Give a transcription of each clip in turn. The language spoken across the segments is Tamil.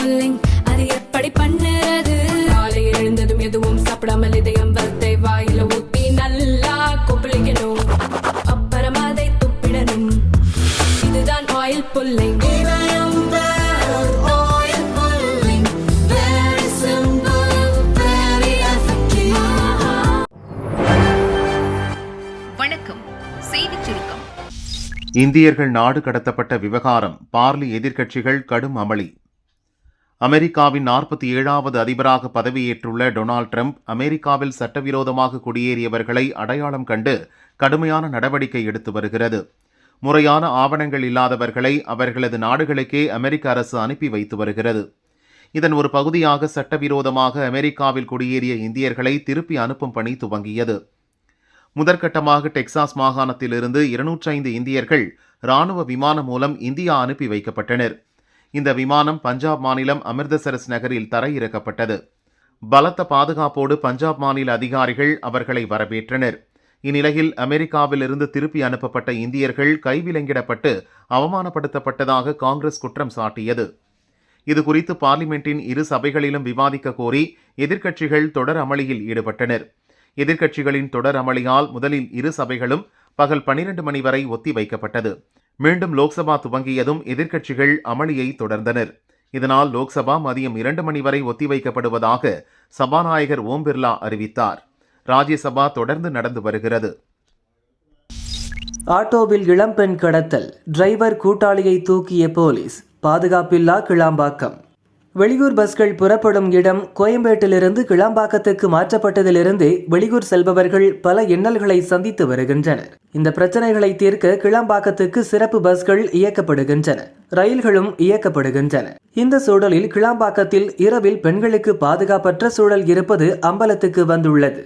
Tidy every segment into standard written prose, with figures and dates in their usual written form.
புல்லிங் அது எப்படி பண்ணுறது? காலையில் எழுந்ததும் எதுவும் சாப்பிடாமல் இதயம் வளத்தை வாயில ஊத்தி நல்லா கொப்பளிக்கணும், அப்புறம் அதை துப்பிடணும். இதுதான் ஆயில் புல்லிங். வணக்கம். செய்திச் சுருக்கம். இந்தியர்கள் நாடு கடத்தப்பட்ட விவகாரம் பார்லி எதிர்க்கட்சிகள் கடும் அமளி. அமெரிக்காவின் 47வது அதிபராக பதவியேற்றுள்ள டொனால்ட் ட்ரம்ப் அமெரிக்காவில் சட்டவிரோதமாக குடியேறியவர்களை அடையாளம் கண்டு கடுமையான நடவடிக்கை எடுத்து வருகிறது. முறையான ஆவணங்கள் இல்லாதவர்களை அவர்களது நாடுகளுக்கே அமெரிக்க அரசு அனுப்பி வைத்து வருகிறது. இதன் ஒரு பகுதியாக சட்டவிரோதமாக அமெரிக்காவில் குடியேறிய இந்தியர்களை திருப்பி அனுப்பும் பணி துவங்கியது. முதற்கட்டமாக டெக்சாஸ் மாகாணத்திலிருந்து 205 இந்தியர்கள் இராணுவ விமானம் மூலம் இந்தியா அனுப்பி வைக்கப்பட்டனர். இந்த விமானம் பஞ்சாப் மாநிலம் அமிர்தசரஸ் நகரில் தரையிறக்கப்பட்டது. பலத்த பாதுகாப்போடு பஞ்சாப் மாநில அதிகாரிகள் அவர்களை வரவேற்றனர். இந்நிலையில் அமெரிக்காவிலிருந்து திருப்பி அனுப்பப்பட்ட இந்தியர்கள் கைவிலங்கிடப்பட்டு அவமானப்படுத்தப்பட்டதாக காங்கிரஸ் குற்றம் சாட்டியது. இதுகுறித்து பார்லிமெண்டின் இரு சபைகளிலும் விவாதிக்க கோரி எதிர்க்கட்சிகள் தொடர் அமளியில் ஈடுபட்டனர். எதிர்க்கட்சிகளின் தொடர் அமளியால் முதலில் இரு சபைகளும் பகல் 12 மணி வரை ஒத்தி வைக்கப்பட்டது. மீண்டும் லோக்சபா துவங்கியதும் எதிர்க்கட்சிகள் அமளியை தொடர்ந்தனர். இதனால் லோக்சபா மதியம் 2 மணி வரை ஒத்திவைக்கப்படுவதாக சபாநாயகர் ஓம் பிர்லா அறிவித்தார். ராஜ்யசபா தொடர்ந்து நடந்து வருகிறது. ஆட்டோவில் இளம்பெண் கடத்தல், டிரைவர் கூட்டாளியை தூக்கிய போலீஸ், பாதுகாப்பில்லா கிளாம்பாக்கம். வெளியூர் பஸ்கள் புறப்படும் இடம் கோயம்பேட்டிலிருந்து கிளாம்பாக்கத்துக்கு மாற்றப்பட்டதிலிருந்து வெளியூர் செல்பவர்கள் பல இன்னல்களை சந்தித்து வருகின்றனர். இந்த பிரச்சனைகளை தீர்க்க கிளாம்பாக்கத்துக்கு சிறப்பு பஸ்கள் இயக்கப்படுகின்றன, ரயில்களும் இயக்கப்படுகின்றன. இந்த சூழலில் கிளாம்பாக்கத்தில் இரவில் பெண்களுக்கு பாதுகாப்பற்ற சூழல் இருப்பது அம்பலத்துக்கு வந்துள்ளது.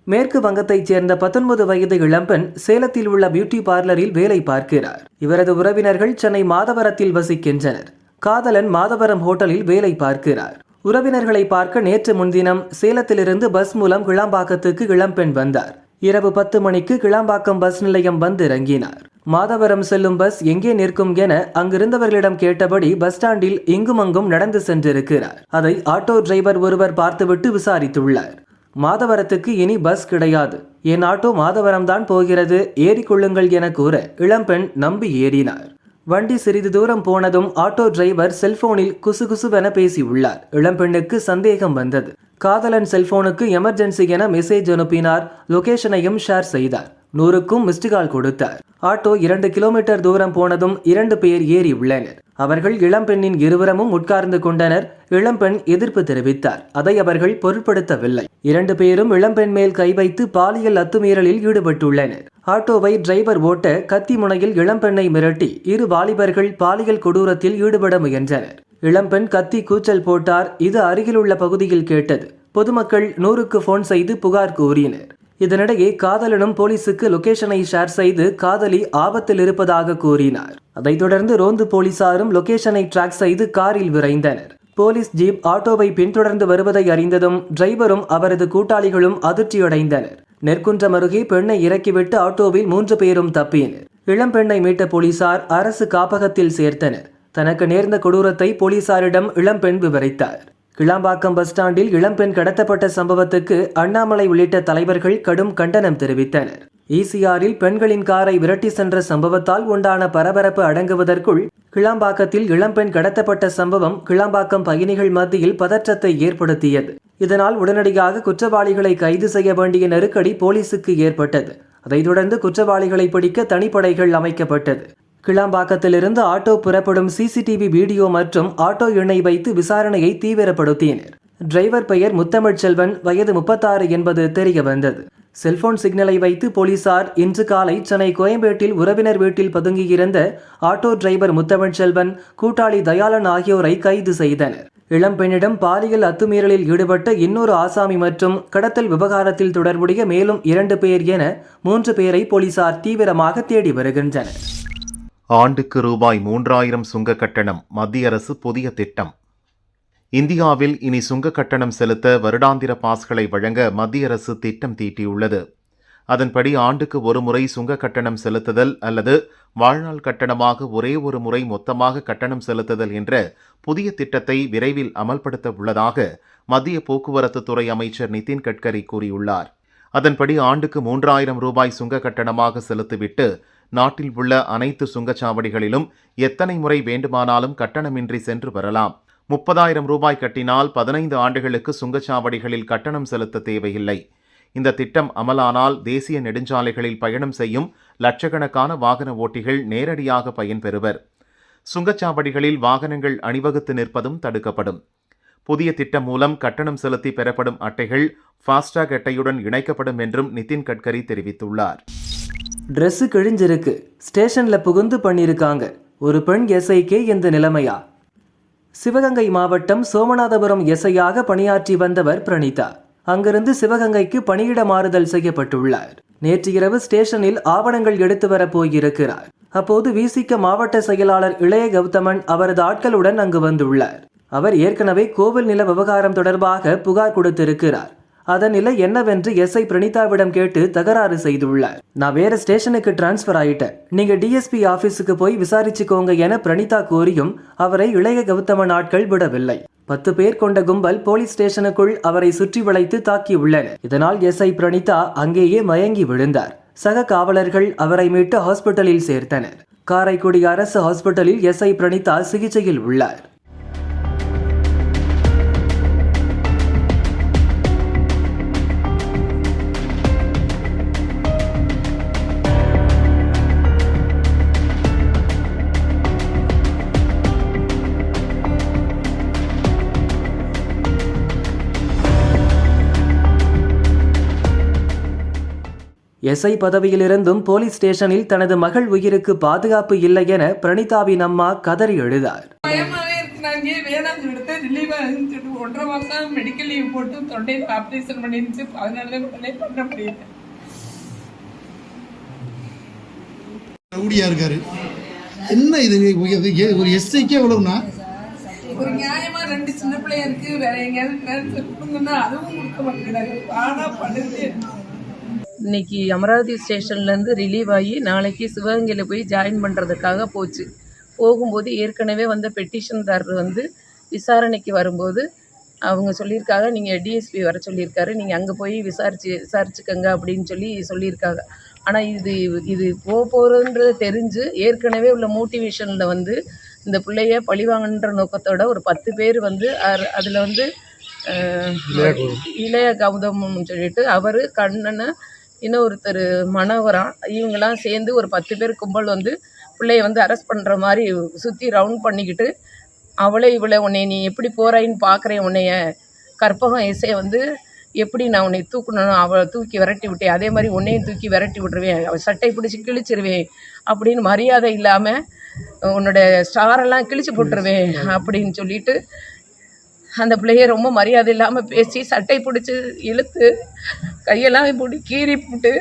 மேற்கு வங்கத்தைச் சேர்ந்த 19 வயது இளம்பெண் சேலத்தில் உள்ள பியூட்டி பார்லரில் வேலை பார்க்கிறார். இவரது உறவினர்கள் சென்னை மாதவரத்தில் வசிக்கின்றனர். காதலன் மாதவரம் ஹோட்டலில் வேலை பார்க்கிறார். உறவினர்களை பார்க்க நேற்று முன்தினம் சேலத்திலிருந்து பஸ் மூலம் கிளாம்பாக்கத்துக்கு இளம்பெண் வந்தார். இரவு 10 மணிக்கு கிளாம்பாக்கம் பஸ் நிலையம் வந்து இறங்கினார். மாதவரம் செல்லும் பஸ் எங்கே நிற்கும் என அங்கிருந்தவர்களிடம் கேட்டபடி பஸ் ஸ்டாண்டில் இங்குமங்கும் நடந்து சென்றிருக்கிறார். அதை ஆட்டோ டிரைவர் ஒருவர் பார்த்துவிட்டு விசாரித்துள்ளார். மாதவரத்துக்கு இனி பஸ் கிடையாது, என் ஆட்டோ மாதவரம் தான் போகிறது, ஏறிக்கொள்ளுங்கள் என கூற இளம்பெண் நம்பி ஏறினார். வண்டி சிறிது தூரம் போனதும் ஆட்டோ டிரைவர் செல்போனில் குசுகுசுவென பேசியுள்ளார். இளம்பெண்ணுக்கு சந்தேகம் வந்தது. காதலன் செல்போனுக்கு எமர்ஜென்சி என மெசேஜ் அனுப்பினார். லொகேஷனையும் ஷேர் செய்தார். 100க்கும் மிஸ்டு கால் கொடுத்தார். ஆட்டோ 2 கிலோமீட்டர் தூரம் போனதும் 2 பேர் ஏறி உள்ளனர். அவர்கள் இளம்பெண்ணின் இருபுறமும் உட்கார்ந்து கொண்டனர். இளம்பெண் எதிர்ப்பு தெரிவித்தார். அதை அவர்கள் பொருட்படுத்தவில்லை. 2 பேரும் இளம்பெண் மேல் கை வைத்து பாலியல் அத்துமீறலில் ஈடுபட்டுள்ளனர். ஆட்டோவை டிரைவர் ஓட்ட கத்தி முனையில் இளம்பெண்ணை மிரட்டி இரு வாலிபர்கள் பாலியல் கொடூரத்தில் ஈடுபட முயன்றனர். இளம்பெண் கத்தி கூச்சல் போட்டார். இது அருகிலுள்ள பகுதியில் கேட்டது. பொதுமக்கள் 100க்கு போன் செய்து புகார் கூறினர். இதனிடையே காதலனும் போலீசுக்கு லொகேஷனை ஷேர் செய்து காதலி ஆபத்தில் இருப்பதாக கூறினார். அதைத் தொடர்ந்து ரோந்து போலீசாரும் லொகேஷனை டிராக் செய்து காரில் விரைந்தனர். போலீஸ் ஜீப் ஆட்டோவை பின்தொடர்ந்து வருவதை அறிந்ததும் டிரைவரும் அவரது கூட்டாளிகளும் அதிர்ச்சியடைந்தனர். நெற்குன்றம் அருகே பெண்ணை இறக்கிவிட்டு ஆட்டோவில் 3 பேரும் தப்பினர். இளம்பெண்ணை மீட்ட போலீசார் அரசு காப்பகத்தில் சேர்த்தனர். தனக்கு நேர்ந்த கொடூரத்தை போலீசாரிடம் இளம்பெண் விவரித்தார். கிளாம்பாக்கம் பஸ் ஸ்டாண்டில் இளம்பெண் கடத்தப்பட்ட சம்பவத்துக்கு அண்ணாமலை உள்ளிட்ட தலைவர்கள் கடும் கண்டனம் தெரிவித்தனர். ஈசிஆரில் பெண்களின் காரை விரட்டி சென்ற சம்பவத்தால் உண்டான பரபரப்பு அடங்குவதற்குள் கிளாம்பாக்கத்தில் இளம்பெண் கடத்தப்பட்ட சம்பவம் கிளாம்பாக்கம் பயணிகள் மத்தியில் பதற்றத்தை ஏற்படுத்தியது. இதனால் உடனடியாக குற்றவாளிகளை கைது செய்ய வேண்டிய நெருக்கடி போலீசுக்கு ஏற்பட்டது. அதைத் தொடர்ந்து குற்றவாளிகளை பிடிக்க தனிப்படைகள் அமைக்கப்பட்டது. கிளாம்பாக்கத்திலிருந்து ஆட்டோ புறப்படும் சிசிடிவி வீடியோ மற்றும் ஆட்டோ எண்ணை வைத்து விசாரணையை தீவிரப்படுத்தினர். டிரைவர் பெயர் முத்தமிழ் செல்வன், வயது 36 என்பது தெரிய வந்தது. செல்போன் சிக்னலை வைத்து போலீசார் இன்று காலை சென்னை கோயம்பேட்டில் உறவினர் வீட்டில் பதுங்கியிருந்த ஆட்டோ டிரைவர் முத்தமிழ் செல்வன், கூட்டாளி தயாளன் ஆகியோரை கைது செய்தனர். இளம்பெண்ணிடம் பாலியல் அத்துமீறலில் ஈடுபட்ட இன்னொரு ஆசாமி மற்றும் கடத்தல் விவகாரத்தில் தொடர்புடைய மேலும் 2 பேர் என 3 பேரை போலீசார் தீவிரமாக தேடி வருகின்றனர். ஆண்டுக்கு ரூபாய் 3000 சுங்க கட்டணம், மத்திய அரசு புதிய திட்டம். இந்தியாவில் இனி சுங்க கட்டணம் செலுத்த வருடாந்திர பாஸ்களை வழங்க மத்திய அரசு திட்டம் தீட்டியுள்ளது. அதன்படி ஆண்டுக்கு ஒரு முறை சுங்க கட்டணம் செலுத்துதல் அல்லது வாழ்நாள் கட்டணமாக ஒரே ஒரு முறை மொத்தமாக கட்டணம் செலுத்துதல் என்ற புதிய திட்டத்தை விரைவில் அமல்படுத்த உள்ளதாக மத்திய போக்குவரத்து துறை அமைச்சர் நிதின் கட்கரி கூறியுள்ளார். அதன்படி ஆண்டுக்கு 3000 ரூபாய் சுங்க கட்டணமாக செலுத்திவிட்டு நாட்டில் உள்ள அனைத்து சுங்கச்சாவடிகளிலும் எத்தனை முறை வேண்டுமானாலும் கட்டணமின்றி சென்று வரலாம். 30,000 ரூபாய் கட்டினால் 15 ஆண்டுகளுக்கு சுங்கச்சாவடிகளில் கட்டணம் செலுத்த தேவையில்லை. இந்த திட்டம் அமலானால் தேசிய நெடுஞ்சாலைகளில் பயணம் செய்யும் லட்சக்கணக்கான வாகன ஓட்டிகள் நேரடியாக பயன்பெறுவர். சுங்கச்சாவடிகளில் வாகனங்கள் அணிவகுத்து நிற்பதும் தடுக்கப்படும். புதிய திட்டம் மூலம் கட்டணம் செலுத்தி பெறப்படும் அட்டைகள் ஃபாஸ்டாக் அட்டையுடன் இணைக்கப்படும் என்றும் நிதின் கட்கரி தெரிவித்துள்ளார். ட்ரெஸ்ஸு கிழிஞ்சிருக்கு, ஸ்டேஷனில் புகுந்து பண்ணியிருக்காங்க, ஒரு பெண் எஸ்ஐக்கே இந்த நிலைமையா? சிவகங்கை மாவட்டம் சோமநாதபுரம் எஸ்ஐயாக பணியாற்றி வந்தவர் பிரணீதா. அங்கிருந்து சிவகங்கைக்கு பணியிட மாறுதல் செய்யப்பட்டுள்ளார். நேற்று இரவு ஸ்டேஷனில் ஆவணங்கள் எடுத்து வர போயிருக்கிறார். அப்போது விசிக மாவட்ட செயலாளர் இளைய கௌதமன் அவரது ஆட்களுடன் அங்கு வந்துள்ளார். அவர் ஏற்கனவே கோவில் நில விவகாரம் தொடர்பாக புகார் கொடுத்திருக்கிறார். அதன் நிலை என்னவென்று எஸ்ஐ பிரணீதாவிடம் கேட்டு தகராறு செய்துள்ளார். நான் வேற ஸ்டேஷனுக்கு டிரான்ஸ்பர் ஆயிட்டேன், நீங்க டிஎஸ்பி ஆபீஸுக்கு போய் விசாரிச்சுக்கோங்க என பிரணீதா கூறியும் அவரை இளைய கௌதமன் ஆட்கள் விடவில்லை. 10 பேர் கொண்ட கும்பல் போலீஸ் ஸ்டேஷனுக்குள் அவரை சுற்றி வளைத்து தாக்கியுள்ளனர். இதனால் எஸ்ஐ பிரணீதா அங்கேயே மயங்கி விழுந்தார். சக காவலர்கள் அவரை மீட்டு ஹாஸ்பிட்டலில் சேர்த்தனர். காரைக்குடி அரசு ஹாஸ்பிட்டலில் எஸ்ஐ பிரணீதா சிகிச்சையில் உள்ளார். எஸ்ஐ பதவியிலிருந்தும் போலீஸ் ஸ்டேஷனில் தனது மகள் உயிருக்கு பாதுகாப்பு இல்லை என பிரணீதாவின் அம்மா கதறி எழுதார். பயமாவே இருக்கு. நாங்க வேணாம் சொல்லிட்டு ரிலீவா இருந்துட்டு 1.5 மாசம் மெடிக்கல் லீவ் போட்டு தொண்டையில் ஆப்ரேஷன் பண்ணிருந்துச்சு. அதனால உடனே பண்ண முடியல. ரவுடியா இருக்காரு. என்ன இது ஒரு எஸ்ஐக்கே எவ்வளவுனா? ஒரு நியாயமா 2 சின்ன பிள்ளையா இருக்கு. வேற எங்கேயாவது கொடுங்கன்னா அதுவும் கொடுக்க மாட்டேங்கிறாங்க. ஆனா பண்ணுது. இன்னைக்கு அமராவதி ஸ்டேஷன்லேருந்து ரிலீவ் ஆகி நாளைக்கு சிவகங்கையில் போய் ஜாயின் பண்ணுறதுக்காக போச்சு. போகும்போது ஏற்கனவே வந்த பெட்டிஷன்தாரர் விசாரணைக்கு வரும்போது அவங்க சொல்லியிருக்காங்க, நீங்கள் டிஎஸ்பி வர சொல்லியிருக்காரு, நீங்கள் அங்கே போய் விசாரிச்சுக்கங்க அப்படின்னு சொல்லியிருக்காங்க. ஆனால் இது போகிறதுன்றது தெரிஞ்சு ஏற்கனவே உள்ள மோட்டிவேஷனில் இந்த பிள்ளைய பழிவாங்கன்ற நோக்கத்தோட ஒரு 10 பேர் அதில் இளைய கௌதம்னு சொல்லிட்டு அவர் கண்ணனை இன்னொருத்தர் மனோகரம் இவங்கெல்லாம் சேர்ந்து ஒரு 10 பேர் கும்பல் பிள்ளைய அரெஸ்ட் பண்ணுற மாதிரி சுற்றி ரவுண்ட் பண்ணிக்கிட்டு இவளை உன்னை நீ எப்படி போகிறாயின்னு பார்க்குறேன், உன்னைய கற்பகம் இசையை எப்படி நான் உன்னை தூக்கணும், அவளை தூக்கி விரட்டி விட்டேன், அதே மாதிரி உன்னையும் தூக்கி விரட்டி விட்டுருவேன், அவள் சட்டை பிடிச்சி கிழிச்சிருவேன் அப்படின்னு மரியாதை இல்லாமல் உன்னோட ஸ்டாரெல்லாம் கிழிச்சு போட்டுருவேன் அப்படின்னு சொல்லிட்டு அந்த பிள்ளைய ரொம்ப மரியாதை இல்லாமல் பேசி சட்டை பிடிச்சி இழுத்து கையெல்லாம் இப்படி கீறி போட்டு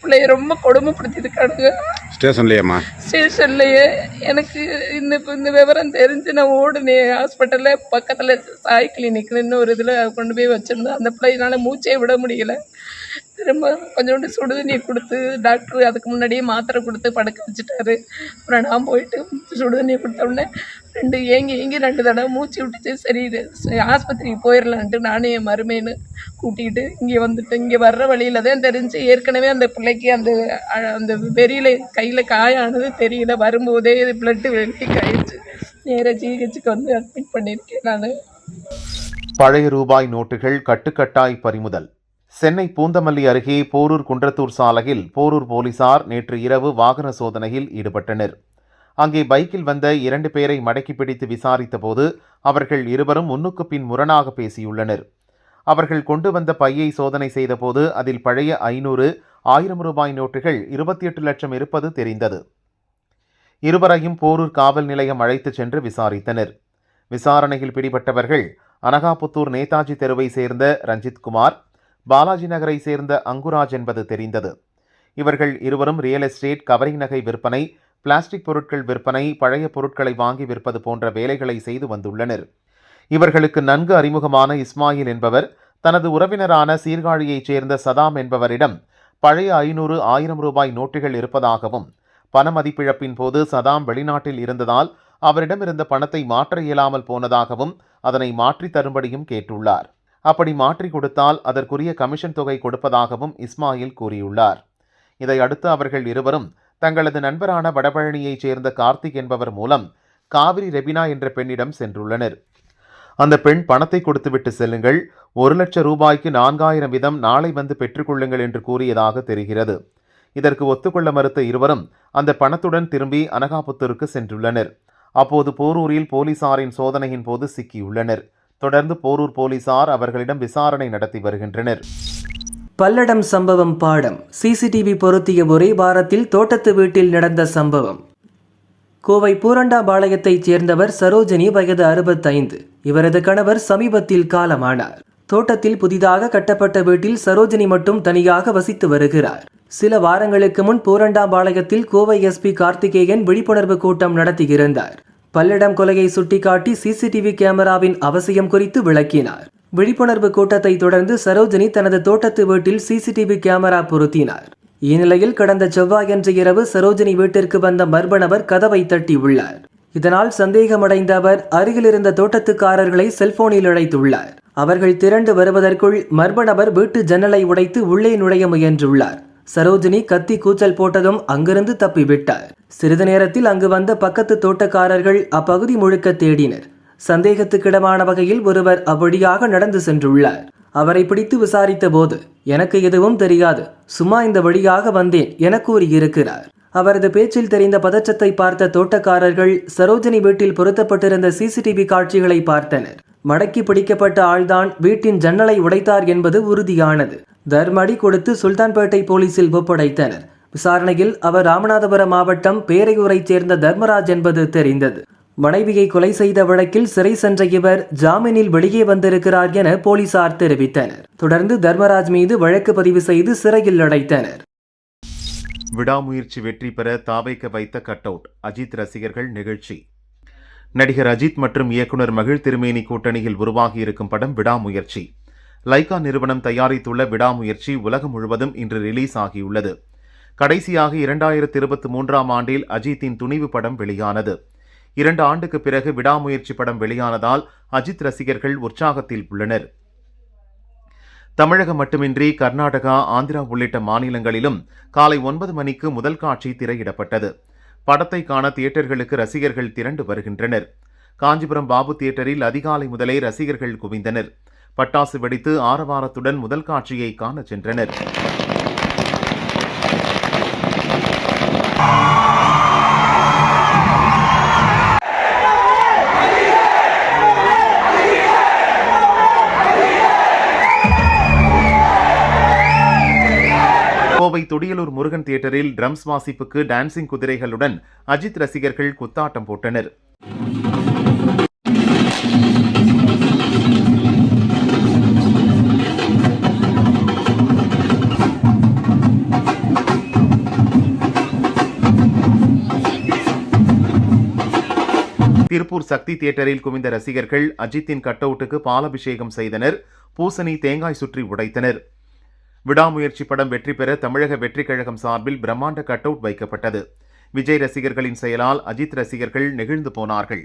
பிள்ளைய ரொம்ப கொடுமைப்படுத்திருக்கானுங்க. ஸ்டேஷன்லேயே எனக்கு இந்த விவரம் தெரிஞ்சு நான் ஓடுனேன். ஹாஸ்பிட்டலில் பக்கத்தில் சாய் கிளினிக்னு ஒரு இதில் கொண்டு போய் வச்சுருந்தேன். அந்த பிள்ளையினால மூச்சே விட முடியல. திரும்ப கொஞ்சோண்டு சுடுதண்ணி கொடுத்து டாக்டர் அதுக்கு முன்னாடியே மாத்திரை கொடுத்து படுக்க வச்சுட்டாரு. அப்புறம் நான் போயிட்டு சுடுதண்ணி கொடுத்த உடனே ஏங்கி 2 தடவை மூச்சு விட்டுச்சு. சரி இது ஆஸ்பத்திரிக்கு போயிடலான்ட்டு நானே என் மருமேன்னு கூட்டிகிட்டு இங்கே வந்துட்டு இங்கே வர்ற வழியில் தான் தெரிஞ்சு ஏற்கனவே அந்த பிள்ளைக்கு அந்த வெறியில் கையில் காயானது தெரியல. வரும்போதே பிளட்டு வெட்டி கழிச்சு நேராக ஜிஹெச்சுக்கு அட்மிட் பண்ணியிருக்கேன் நான். பழைய ரூபாய் நோட்டுகள் கட்டுக்கட்டாய் பறிமுதல். சென்னை பூந்தமல்லி அருகே போரூர் குன்றத்தூர் சாலையில் போரூர் போலீசார் நேற்று இரவு வாகன சோதனையில் ஈடுபட்டனர். அங்கே பைக்கில் வந்த 2 பேரை மடக்கி பிடித்து விசாரித்தபோது அவர்கள் இருவரும் முன்னுக்கு பின் முரணாக பேசியுள்ளனர். அவர்கள் கொண்டு வந்த பையை சோதனை செய்தபோது அதில் பழைய 500, 1000 ரூபாய் நோட்டுகள் 28 லட்சம் இருப்பது தெரிந்தது. இருவரையும் போரூர் காவல் நிலையம் அழைத்துச் சென்று விசாரித்தனர். விசாரணையில் பிடிபட்டவர்கள் அனகாபுத்தூர் நேதாஜி தெருவை சேர்ந்த ரஞ்சித்குமார், பாலாஜி நகரை சேர்ந்த அங்குராஜ் என்பது தெரிந்தது. இவர்கள் இருவரும் ரியல் எஸ்டேட், கவரிங் நகை விற்பனை, பிளாஸ்டிக் பொருட்கள் விற்பனை, பழைய பொருட்களை வாங்கி விற்பது போன்ற வேலைகளை செய்து வந்துள்ளனர். இவர்களுக்கு நன்கு அறிமுகமான இஸ்மாயில் என்பவர் தனது உறவினரான சீர்காழியைச் சேர்ந்த சதாம் என்பவரிடம் பழைய 500, 1000 ரூபாய் நோட்டுகள் இருப்பதாகவும், பண மதிப்பிழப்பின் போது சதாம் வெளிநாட்டில் இருந்ததால் அவரிடமிருந்த பணத்தை மாற்ற இயலாமல் போனதாகவும் அதனை மாற்றித் தரும்படியும் கேட்டுள்ளார். அப்படி மாற்றி கொடுத்தால் அதற்குரிய கமிஷன் தொகை கொடுப்பதாகவும் இஸ்மாயில் கூறியுள்ளார். இதையடுத்து அவர்கள் இருவரும் தங்களது நண்பரான வடபழனியைச் சேர்ந்த கார்த்திக் என்பவர் மூலம் காவிரி ரெபினா என்ற பெண்ணிடம் சென்றுள்ளனர். அந்த பெண் பணத்தை கொடுத்துவிட்டு செல்லுங்கள், 1,00,000 ரூபாய்க்கு 4000 வீதம் நாளை வந்து பெற்றுக்கொள்ளுங்கள் என்று கூறியதாக தெரிகிறது. இதற்கு ஒத்துக்கொள்ள மறுத்த இருவரும் அந்த பணத்துடன் திரும்பி அனகாபுத்தூருக்கு சென்றுள்ளனர். அப்போது போரூரில் போலீசாரின் சோதனையின் போது சிக்கியுள்ளனர். தொடர்ந்து போரூர் போலீசார் அவர்களிடம் விசாரணை நடத்தி வருகின்றனர். பல்லடம் சம்பவம் பாடம். சிசிடிவி பொருத்திய ஒரே வாரத்தில் தோட்டத்து வீட்டில் நடந்த சம்பவம். கோவை பூரண்டாபாளையத்தைச் சேர்ந்தவர் சரோஜினி, வயது 65. இவரது கணவர் சமீபத்தில் காலமானார். தோட்டத்தில் புதிதாக கட்டப்பட்ட வீட்டில் சரோஜினி மட்டும் தனியாக வசித்து வருகிறார். சில வாரங்களுக்கு முன் பூரண்டாபாளையத்தில் கோவை எஸ்பி கார்த்திகேயன் விழிப்புணர்வு கூட்டம் நடத்தியிருந்தார். பல்லடம் கொலையை சுட்டிக்காட்டி சிசிடிவி கேமராவின் அவசியம் குறித்து விளக்கினார். விழிப்புணர்வு கூட்டத்தை தொடர்ந்து சரோஜினி தனது தோட்டத்து வீட்டில் சிசிடிவி கேமரா பொருத்தினார். இந்நிலையில் கடந்த செவ்வாயன்று இரவு சரோஜினி வீட்டிற்கு வந்த மர்ம நபர் கதவை தட்டியுள்ளார். இதனால் சந்தேகமடைந்த அவர் அருகிலிருந்த தோட்டத்துக்காரர்களை செல்போனில் அழைத்துள்ளார். அவர்கள் திரண்டு வருவதற்குள் மர்ம நபர் வீட்டு ஜன்னலை உடைத்து உள்ளே நுழைய முயன்றுள்ளார். சரோஜினி கத்தி கூச்சல் போட்டதும் அங்கிருந்து தப்பிவிட்டார். சிறிது நேரத்தில் அங்கு வந்த பக்கத்து தோட்டக்காரர்கள் அப்பகுதி முழுக்க தேடினர். சந்தேகத்துக்கிடமான வகையில் ஒருவர் அவ்வழியாக நடந்து சென்றுள்ளார். அவரை பிடித்து விசாரித்த போது, எனக்கு எதுவும் தெரியாது, சும்மா இந்த வழியாக வந்தேன் என கூறியிருக்கிறார். அவரது பேச்சில் தெரிந்த பதற்றத்தை பார்த்த தோட்டக்காரர்கள் சரோஜினி வீட்டில் பொருத்தப்பட்டிருந்த சிசிடிவி காட்சிகளை பார்த்தனர். மடக்கி பிடிக்கப்பட்ட ஆள்தான் வீட்டின் ஜன்னலை உடைத்தார் என்பது உறுதியானது. தர்மடி கொடுத்து சுல்தான்பேட்டை போலீசில் ஒப்படைத்தனர். விசாரணையில் அவர் ராமநாதபுரம் மாவட்டம் பேரையூரைச் சேர்ந்த தர்மராஜ் என்பது தெரிந்தது. மனைவியை கொலை செய்த வழக்கில் சிறை சென்ற இவர் ஜாமீனில் வெளியே வந்திருக்கிறார் என போலீசார் தெரிவித்தனர். தொடர்ந்து தர்மராஜ் மீது வழக்கு பதிவு செய்து சிறையில் அடைத்தனர். விடாமுயற்சி வெற்றி பெற தாவைக்க வைத்த கட் அவுட். அஜித் ரசிகர்கள் நிகழ்ச்சி. நடிகர் அஜித் மற்றும் இயக்குனர் மகிழ் திருமேனி கூட்டணியில் உருவாகியிருக்கும் படம் விடாமுயற்சி. லைகா நிறுவனம் தயாரித்துள்ள விடாமுயற்சி உலகம் முழுவதும் இன்று ரிலீஸ் ஆகியுள்ளது. கடைசியாக 2023ஆம் ஆண்டில் அஜித்தின் துணிவு படம் வெளியானது. 2 ஆண்டுக்கு பிறகு விடாமுயற்சி படம் வெளியானதால் அஜித் ரசிகர்கள் உற்சாகத்தில் உள்ளனர். தமிழகம் மட்டுமின்றி கர்நாடகா, ஆந்திரா உள்ளிட்ட மாநிலங்களிலும் காலை 9 மணிக்கு முதல் காட்சி திரையிடப்பட்டது. படத்தை காண தியேட்டர்களுக்கு ரசிகர்கள் திரண்டு வருகின்றனர். காஞ்சிபுரம் பாபு தியேட்டரில் அதிகாலை முதலே ரசிகர்கள் குவிந்தனர். பட்டாசு வெடித்து ஆரவாரத்துடன் முதல் காட்சியை காண சென்றனர். கோவை துடியலூர் முருகன் தியேட்டரில் ட்ரம்ஸ் வாசிப்புக்கு டான்சிங் குதிரைகளுடன் அஜித் ரசிகர்கள் குத்தாட்டம் போட்டனர். திருப்பூர் சக்தி தியேட்டரில் குவிந்த ரசிகர்கள் அஜித்தின் கட் அவுட்டுக்கு பாலாபிஷேகம் செய்தனர். பூசணி, தேங்காய் சுற்றி உடைத்தனர். விடாமுயற்சி படம் வெற்றி பெற தமிழக வெற்றிக் கழகம் சார்பில் பிரம்மாண்ட கட் அவுட் வைக்கப்பட்டது. விஜய் ரசிகர்களின் செயலால் அஜித் ரசிகர்கள் நெகிழ்ந்து போனார்கள்.